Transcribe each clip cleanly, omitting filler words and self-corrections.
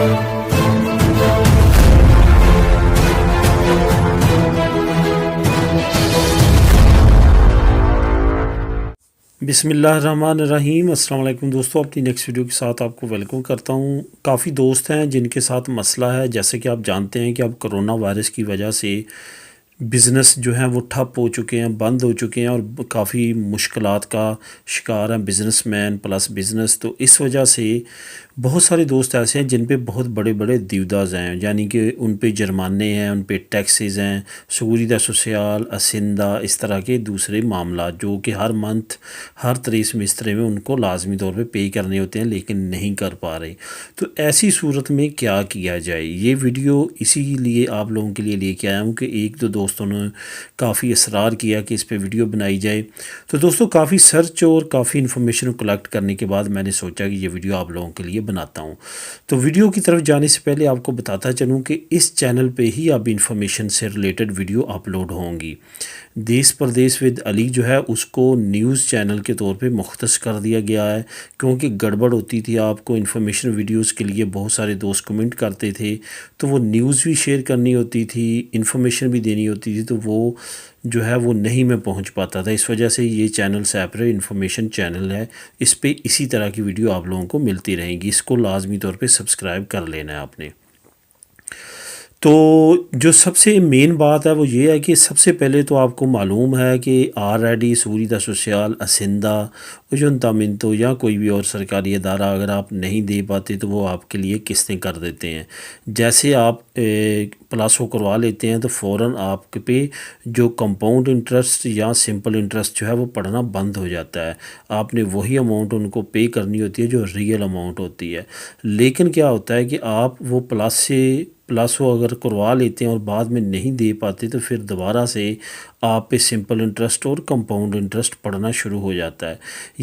بسم اللہ الرحمن الرحیم۔ السلام علیکم دوستو، اپنی نیکسٹ ویڈیو کے ساتھ آپ کو ویلکم کرتا ہوں۔ کافی دوست ہیں جن کے ساتھ مسئلہ ہے، جیسے کہ آپ جانتے ہیں کہ اب کرونا وائرس کی وجہ سے بزنس جو ہیں وہ ٹھپ ہو چکے ہیں، بند ہو چکے ہیں، اور کافی مشکلات کا شکار ہیں بزنس مین پلس بزنس۔ تو اس وجہ سے بہت سارے دوست ایسے ہیں جن پہ بہت بڑے بڑے دیوداز ہیں، یعنی کہ ان پہ جرمانے ہیں، ان پہ ٹیکسز ہیں، سگوریدہ سوسیال، اسندہ، اس طرح کے دوسرے معاملات جو کہ ہر منتھ ہر 23 میں ان کو لازمی طور پہ پے کرنے ہوتے ہیں لیکن نہیں کر پا رہے۔ تو ایسی صورت میں کیا کیا جائے، یہ ویڈیو اسی لیے آپ لوگوں کے لیے لے کے آیا ہوں کہ ایک دو دوستوں نے کافی اصرار کیا کہ اس پہ ویڈیو بنائی جائے۔ تو دوستو کافی سرچ اور کافی انفارمیشن کلیکٹ کرنے کے بعد میں نے سوچا کہ یہ ویڈیو آپ لوگوں کے لیے بناتا ہوں۔ تو ویڈیو کی طرف جانے سے پہلے آپ کو بتاتا چلوں کہ اس چینل پہ ہی اب انفارمیشن سے ریلیٹڈ ویڈیو اپلوڈ ہوں گی۔ دیس پردیس ود علی جو ہے اس کو نیوز چینل کے طور پہ مختص کر دیا گیا ہے، کیونکہ گڑبڑ ہوتی تھی۔ آپ کو انفارمیشن ویڈیوز کے لیے بہت سارے دوست کمنٹ کرتے تھے، تو وہ نیوز بھی شیئر کرنی ہوتی تھی، انفارمیشن بھی دینی ہوتی تھی، تو وہ جو ہے وہ نہیں میں پہنچ پاتا تھا۔ اس وجہ سے یہ چینل سیپریٹ انفارمیشن چینل ہے، اس پہ اسی طرح کی ویڈیو آپ لوگوں کو ملتی رہیں گی۔ اس کو لازمی طور پہ سبسکرائب کر لینا ہے آپ نے۔ تو جو سب سے مین بات ہے وہ یہ ہے کہ سب سے پہلے تو آپ کو معلوم ہے کہ آلریڈی سگوریدہ سوسیال، اسندہ، اجنتامنتو یا کوئی بھی اور سرکاری ادارہ اگر آپ نہیں دے پاتے تو وہ آپ کے لیے قسطیں کر دیتے ہیں۔ جیسے آپ پلاسو کروا لیتے ہیں تو فوراً آپ پہ جو کمپاؤنڈ انٹرسٹ یا سمپل انٹرسٹ جو ہے وہ پڑنا بند ہو جاتا ہے۔ آپ نے وہی اماؤنٹ ان کو پے کرنی ہوتی ہے جو ریئل اماؤنٹ ہوتی ہے۔ لیکن کیا ہوتا ہے کہ آپ وہ پلاسو اگر کروا لیتے ہیں اور بعد میں نہیں دے پاتے تو پھر دوبارہ سے آپ پہ سمپل انٹرسٹ اور کمپاؤنڈ انٹرسٹ پڑنا شروع ہو جاتا ہے۔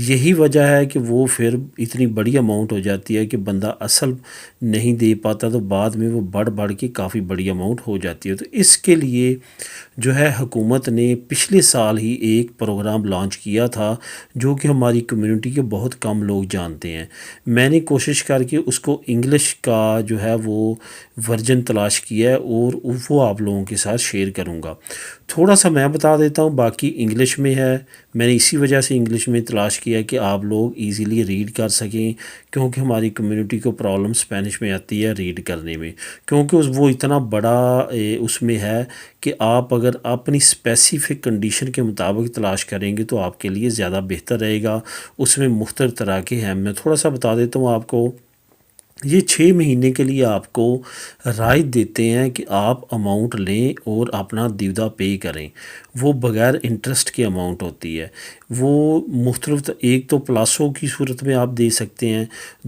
یہی وجہ ہے کہ وہ پھر اتنی بڑی اماؤنٹ ہو جاتی ہے کہ بندہ اصل نہیں دے پاتا، تو بعد میں وہ بڑھ کے کافی بڑی اماؤنٹ ہو جاتی ہے۔ تو اس کے لیے جو ہے حکومت نے پچھلے سال ہی ایک پروگرام لانچ کیا تھا جو کہ ہماری کمیونٹی کے بہت کم لوگ جانتے ہیں۔ میں نے کوشش کر کے اس کو انگلش کا جو ہے وہ ورژن تلاش کیا ہے اور وہ آپ لوگوں کے ساتھ شیئر کروں گا۔ تھوڑا سا میں بتا دیتا ہوں، باقی انگلش میں ہے۔ میں نے اسی وجہ سے انگلش میں تلاش کیا کہ آپ لوگ ایزیلی ریڈ کر سکیں، کیونکہ ہماری کمیونٹی کو پرابلم اسپینش میں آتی ہے ریڈ کرنے میں، کیونکہ وہ اتنا بڑا اس میں ہے کہ آپ اگر اپنی اسپیسیفک کنڈیشن کے مطابق تلاش کریں گے تو آپ کے لیے زیادہ بہتر رہے گا۔ اس میں مختلف طرح کے ہیں، میں تھوڑا سا بتا دیتا ہوں آپ کو۔ یہ 6 مہینے کے لیے آپ کو رائٹ دیتے ہیں کہ آپ اماؤنٹ لیں اور اپنا دیودہ پے کریں۔ وہ بغیر انٹرسٹ کی اماؤنٹ ہوتی ہے۔ وہ مختلف، ایک تو پلاسو کی صورت میں آپ دے سکتے ہیں،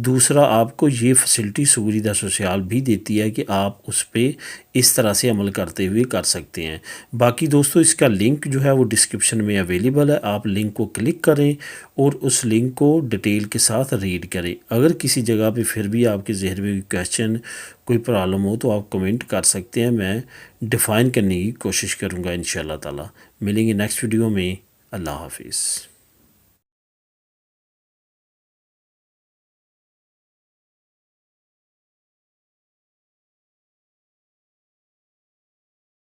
دوسرا آپ کو یہ فیسلٹی سگوریدہ سوسیال بھی دیتی ہے کہ آپ اس پہ اس طرح سے عمل کرتے ہوئے کر سکتے ہیں۔ باقی دوستو اس کا لنک جو ہے وہ ڈسکرپشن میں اویلیبل ہے، آپ لنک کو کلک کریں اور اس لنک کو ڈیٹیل کے ساتھ ریڈ کریں۔ اگر کسی جگہ پہ پھر بھی آپ کے ذہن میں کوئی کوئی پرابلم ہو تو آپ کمنٹ کر سکتے ہیں، میں ڈیفائن کرنے کی کوشش کروں گا انشاءاللہ تعالی۔ ملیں گے نیکسٹ ویڈیو میں۔ اللہ حافظ۔